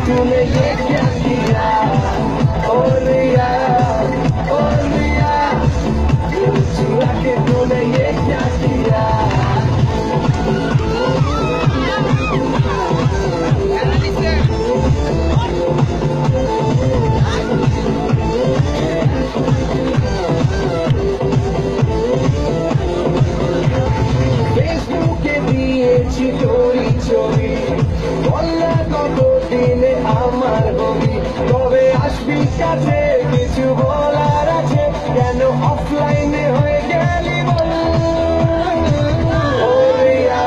तूने ये क्या किया ओ रिया ओ रिया दिल चुरा के तूने ये क्या किया फेसबुके दिएছি চোরি চোরি বললা কতদিনে আমার হবি কবে আসবি কাছে কিছু বলার আছে কেন অফলাইনে হয়ে গেলি বল ও রিয়া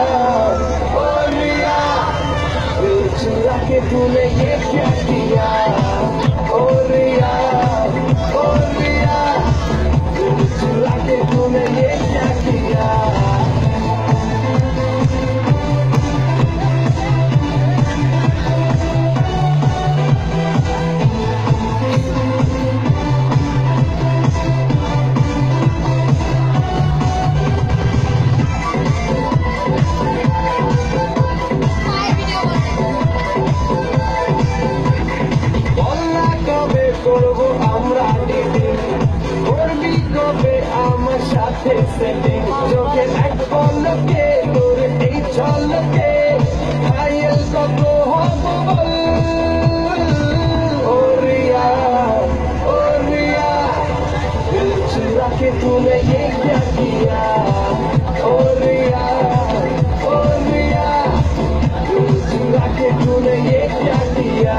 दिल चुरा के तूने ये क्या किया ओ रिया दिल चुरा के तूने ये क्या किया করবো আমরা ডেটিং করবি কবে আমার সাথে সেটিং চোখের এক পলকে তোর এই ঝলকে ঘায়েল কত হব বল ও রিয়া दिल चुरा के तूने ये क्या किया ओ रिया दिल चुरा के तूने ये क्या किया